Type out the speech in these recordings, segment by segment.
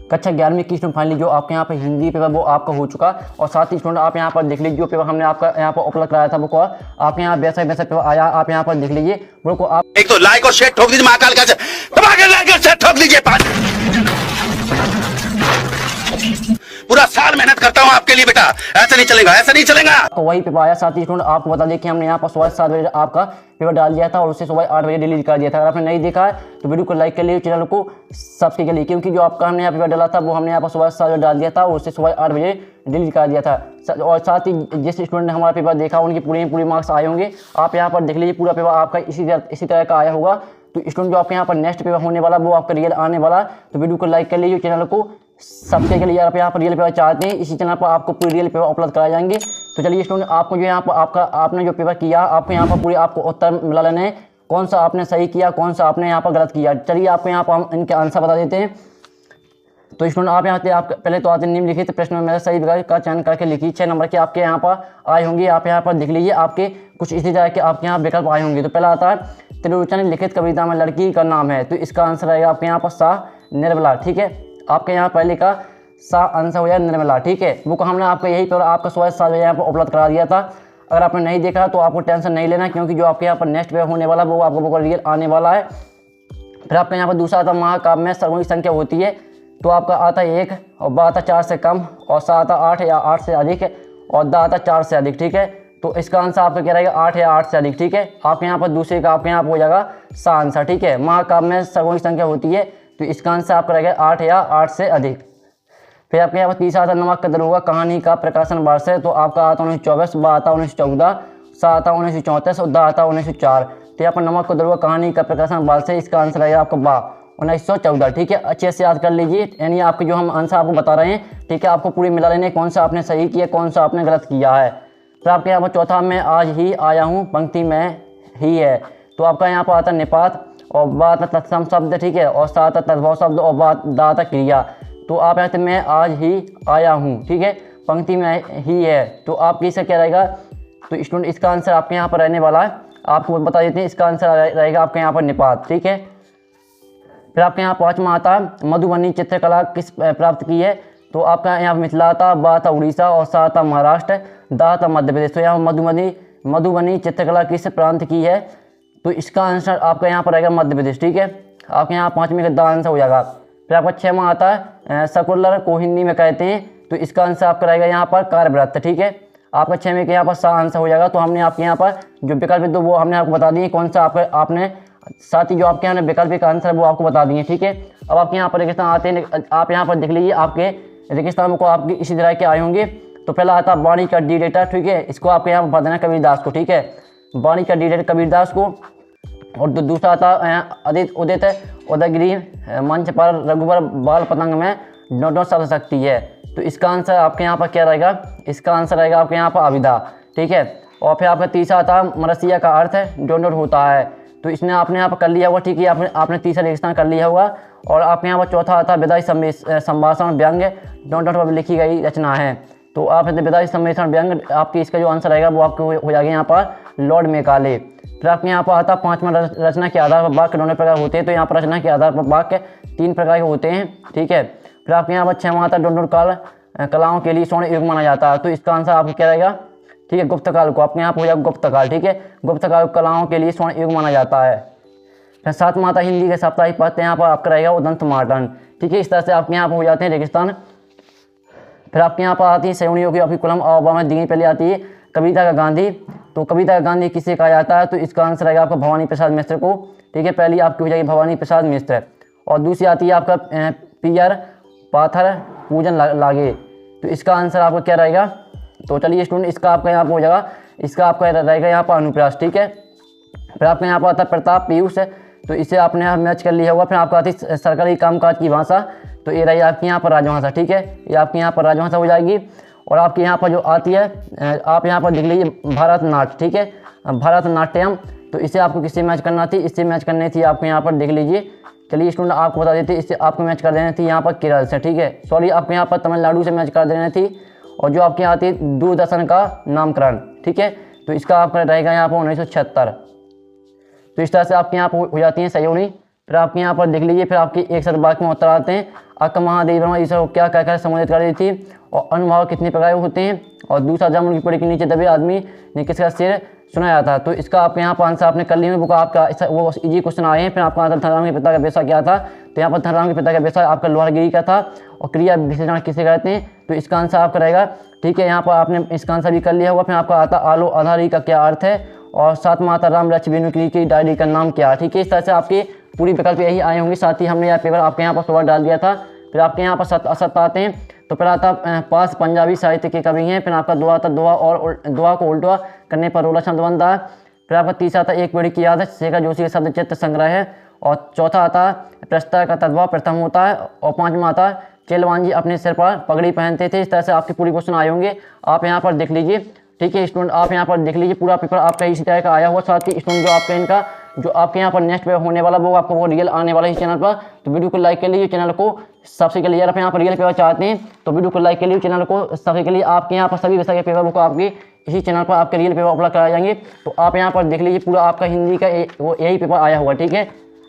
कक्षा 11वीं की स्टूडेंट फाइनली जो आपके यहाँ पर हिंदी पेपर वो आपका हो चुका। और साथ ही स्टूडेंट आप यहाँ पर देख लीजिए जो पेपर हमने आपका यहाँ पर उपलब्ध कराया था वो को आपके यहाँ वैसा पेपर आया। आप यहाँ पर देख लीजिए वो को आप एक तो लाइक और शेयर ठोक दीजिए, महाकाल का लाइक और शेयर ठोक दीजिए। पूरा साल मेहनत करता हूँ आपके लिए बेटा, ऐसा नहीं चलेगा, ऐसा नहीं चलेगा। तो वही पेपर आया। साथ ही स्टूडेंट आपको बता दें कि हमने यहाँ पर सुबह 7 बजे आपका पेपर डाल दिया था और उससे सुबह 8 बजे डिलीट कर दिया था। अगर आपने नहीं देखा है तो वीडियो को लाइक कर लिए, चैनल को सब्सक्राइब कर लिए, क्योंकि जो आपका हमने यहाँ पेपर डाला था वो हमने यहाँ पर सुबह 7 बजे डाल दिया था और उससे सुबह 8 बजे डिलीट कर दिया था। और साथ ही जिस स्टूडेंट ने हमारा पेपर देखा उनकी पूरी मार्क्स आए होंगे। आप यहाँ पर देख लीजिए पूरा पेपर आपका इसी तरह का आया होगा। तो स्टूडेंट जो आपके यहाँ पर नेक्स्ट पेपर होने वाला वो आपका रियल आने वाला, तो वीडियो को लाइक कर लीजिए, चैनल को सबके लिए। आप यहाँ पर रियल पेपर चाहते हैं इसी चैनल पर आपको पूरी रियल पेपर उपलब्ध कराए जाएंगे। तो चलिए स्टूडेंट आपको जो यहाँ पर आपने जो पेपर किया आपको यहाँ पर पूरी आपको उत्तर मिला लेना है, कौन सा आपने सही किया कौन सा आपने यहाँ पर गलत किया। चलिए आपको यहाँ पर हम इनके आंसर बता देते हैं। तो स्टूडेंट आप यहाँ आप पहले तो आते निम्नलिखित प्रश्न में मेरा सही विकल्प का चयन करके लिखिए। 6 नंबर के आपके यहाँ पर आए होंगे। आप यहाँ पर देख लीजिए आपके कुछ इसी तरह के आपके यहाँ विकल्प आए होंगे। तो पहला आता है त्रिलोचन लिखित कविता में लड़की का नाम है, तो इसका आंसर रहेगा आपके यहाँ पर शाह निर्मला। ठीक है, आपके यहाँ पहले का शाह आंसर हो जाए निर्मला। ठीक है, वो हमने आपको यही पेपर आपका सुबह 7 बजे यहाँ पर उपलब्ध करा दिया था। अगर आपने नहीं देखा तो आपको टेंशन नहीं लेना, क्योंकि जो आपके यहाँ पर नेक्स्ट पेपर होने वाला वो आपको वो रियल आने वाला है। फिर आपके यहाँ पर दूसरा आता महाकाव्य में सर्वोच्च संख्या होती है, तो आपका आता है 1 और ब आता 4 से कम और सा आता 8 या 8 से अधिक और द आता 4 से अधिक। ठीक है, तो इसका आंसर आपका क्या रहेगा 8 या 8 से अधिक। ठीक है, आपके यहाँ पर दूसरे का आपके यहाँ पर हो जाएगा सा आंसर। ठीक है, महाकाव्य में सर्वोच्च संख्या होती है, तो इसका आंसर आपका रहेगा 8 या 8 से अधिक। फिर आपके यहाँ पर तीसरा आता नमक का दरोगा कहानी का प्रकाशन वर्ष है, तो आपका आता 1924, बा आता 1914, सा आता 1934 और द आता 1904। तो यहाँ पर नमक का दरोगा कहानी का प्रकाशन वर्ष है, इसका आंसर रहेगा आपका बा 1914। ठीक है, अच्छे से याद कर लीजिए, यानी आपके जो हम आंसर आपको बता रहे हैं। ठीक है, आपको पूरी मिला लेने कौन सा आपने सही किया कौन सा आपने गलत किया है। फिर आपके यहाँ पर चौथा मैं आज ही आया हूँ पंक्ति में ही है, तो आपका यहाँ पर आता निपात और बा आता तत्सम शब्द। ठीक है, और सा आता तद्भव शब्द और द आता क्रिया। तो आप यहाँ मैं आज ही आया हूँ, ठीक है, पंक्ति में ही है, तो आपकी इसका क्या रहेगा। तो स्टूडेंट इसका आंसर आपके यहाँ पर रहने वाला है, आपको बता देते हैं, इसका आंसर रहेगा आपके यहाँ पर निपात। ठीक है, फिर आपके यहाँ 5वां आता है मधुबनी चित्रकला किस प्राप्त की है, तो आपका यहाँ मिथिला आता, बा आता उड़ीसा और सा आता महाराष्ट्र, द आता मध्य प्रदेश। तो यहाँ मधुबनी चित्रकला किस प्रांत की है, तो इसका आंसर आपका यहाँ पर रहेगा मध्य प्रदेश। ठीक है, आपके यहाँ 5वें का द आंसर हो जाएगा। फिर आपका 6वां आता है सेकुलर को हिंदी में कहते हैं, तो इसका आंसर आपका रहेगा यहाँ पर कार्यव्रत। ठीक है, आपका 6वें के यहाँ पर सा आंसर हो जाएगा। तो हमने आपके यहाँ पर जो विकल्प तो वो हमने आपको बता दिए कौन सा आपने, साथ ही जो आपके यहाँ विकल्प का आंसर वो आपको बता दिए। ठीक है, अब आपके यहाँ पर रेगिस्तान आते हैं। आप यहाँ पर देख लीजिए आपके रेगिस्तान को आपके इसी तरह के आए होंगे। तो पहला आता है वाणी का डी डेटा। ठीक है, इसको आपके यहाँ पर बता देना कबीरदास को। ठीक है, वाणी का डी डेटा कबीरदास को। और दूसरा आता उदित उदयगिरी मंच पर रघुवर बाल पतंग में डोंट शब्द शक्ति है, तो इसका आंसर आपके यहाँ पर क्या रहेगा, इसका आंसर रहेगा आपके यहाँ पर अविदा। ठीक है, और फिर आपका तीसरा आता मरसिया का अर्थ है डोंट होता है, तो इसने आपने यहाँ पर कर लिया होगा। ठीक है, आपने तीसरा रेगिस्तान कर लिया होगा। और आपके यहाँ पर चौथा आता विदाई संभाषण व्यंग डोंट पर लिखी गई रचना है, तो आप विदाई संभाषण व्यंग आपकी इसका जो आंसर रहेगा वो आपको हो जाएगा यहाँ पर लॉर्ड मेकाले। फिर आपके यहाँ पर आता 5वां रचना के आधार पर वाक्य दोनों प्रकार होते हैं, तो यहाँ पर रचना के आधार पर वाक्य 3 प्रकार के होते हैं। ठीक है, फिर आपके यहाँ पर 6वां आता डोंट काल कलाओं के लिए स्वर्ण युग माना जाता है, तो इसका आंसर आपको क्या रहेगा। ठीक है, गुप्त काल को आपके यहाँ पर हो जाएगा गुप्त काल। ठीक है, गुप्त काल कलाओं के लिए स्वर्ण युग माना जाता है। फिर 7वां आता हिंदी के साप्ताहिक पत्र, यहाँ पर आपका रहेगा उदंत मार्टन। ठीक है, इस तरह से आपके यहाँ पर हो जाते हैं रेगिस्तान। फिर आपके यहाँ पर आती है सैनियों की आपकी कुलम और में दी पहले आती है कविता का गांधी, तो कविता का गांधी किसे कहा जाता है, तो इसका आंसर रहेगा आपका भवानी प्रसाद मिश्र को। ठीक है, पहली आपकी हो जाएगी भवानी प्रसाद मिश्र। और दूसरी आती है आपका पियर पाथर पूजन लागे, तो इसका आंसर आपका क्या रहेगा। तो चलिए स्टूडेंट इसका आपका यहाँ पर हो जाएगा, इसका आपका रहेगा यहाँ पर अनुप्रास। ठीक है, फिर आपके यहाँ पर आता है प्रताप पीयूष, तो इसे आपने यहाँ मैच कर लिया होगा। फिर आपको आती है सरकारी कामकाज की भाषा, तो ये रही आपकी यहाँ पर राजभाषा। ठीक है, ये आपकी यहाँ पर राजभाषा हो जाएगी। और आपके यहाँ पर जो आती है आप यहाँ पर देख लीजिए भरतनाट्यम। ठीक है, भरतनाट्यम, तो इसे आपको किससे मैच करना थी, इससे मैच करनी थी आपको यहाँ पर देख लीजिए। चलिए स्टूडेंट आपको बता देते इससे आपको मैच कर देनी थी यहाँ पर केरल से। ठीक है, सॉरी आपको यहाँ पर तमिलनाडु से मैच कर देनी थी। और जो आपके यहाँ आती है दूरदर्शन का नामकरण। ठीक है, तो इसका आपका रहेगा यहाँ पर 1976। तो इस तरह से आपके यहाँ पर हो जाती हैं सही फिर आपके यहाँ पर देख लीजिए, फिर आपकी एक साथ वाक्य में उत्तर आते हैं। अक्का महादेवी वर्मा ईश्वर को क्या कहकर संबोधित कर रही थी, और अनुभाव कितने प्रकार के होते हैं, और दूसरा जामुन की पेड़ के नीचे दबे आदमी ने किसका शेर सुनाया था। तो इसका आपके यहाँ पर आंसर आपने कर लिया, वो आपका वो इजी क्वेश्चन आए हैं। फिर आपका आंसर धनराम के पिता का पेशा क्या था, तो यहाँ पर धनराम के पिता का पेशा आपका लोहारगिरी का था। और क्रिया विशेषण किसे कहते हैं, तो इसका आंसर आपका रहेगा, ठीक है। यहाँ पर आपने इसका आंसर भी कर लिया होगा। फिर आपका आता आलो आधारी का क्या अर्थ है, और सातवां आता राम लक्ष्मण वेणु की डायरी का नाम क्या है, ठीक है। इस तरह से आपके पूरी विकल्प यही आए होंगे। साथ ही हमने यह पेपर आपके यहाँ पर सुबह डाल दिया था। फिर आपके यहाँ पर सत्य आते हैं, तो फिर आता पास पंजाबी साहित्य के कवि हैं। फिर आपका दुआ आता दुआ और दुआ को उल्टा करने पर रोला छंद बनता है। फिर आपका तीसरा आता एक पीढ़ी की याद है, शेखर जोशी का शब्द चित्र संग्रह है। और चौथा आता प्रस्ताव का तद्भव प्रथम होता है। और पांचवा आता चेलवान जी अपने सिर पर पगड़ी पहनते थे। इस तरह से आपके पूरी क्वेश्चन आए होंगे, आप यहाँ पर देख लीजिए, ठीक है स्टूडेंट। आप यहाँ पर देख लीजिए पूरा पेपर आपका इसी तरह का आया हुआ। साथ ही स्टूडेंट जो आपका इनका जो आपके यहाँ पर नेक्स्ट पेपर होने वाला वो आपको वो रियल आने वाला है इस चैनल पर। तो वीडियो को लाइक कर लीजिए, चैनल को सबसे के लिए अगर आप यहाँ पर रियल पेपर चाहते हैं तो वीडियो को लाइक कर लीजिए, चैनल को सबसे के लिए। आपके यहाँ पर सभी विषय के पेपर को आपके इसी चैनल पर आपके रियल पेपर अपलोड कराए जाएंगे। तो आप यहाँ पर देख लीजिए पूरा आपका हिंदी का वो यही पेपर आया हुआ, ठीक है।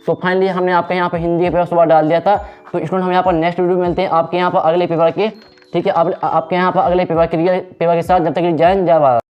तो फाइनली हमने आपके यहाँ पर हिंदी का पेपर सुबह डाल दिया था। तो स्टूडेंट हम यहाँ पर नेक्स्ट वीडियो मिलते हैं आपके यहाँ पर अगले पेपर के, ठीक है। आपके यहाँ पर अगले पेपर के रियल पेपर के साथ। जब तक जय हिंद जय भारत।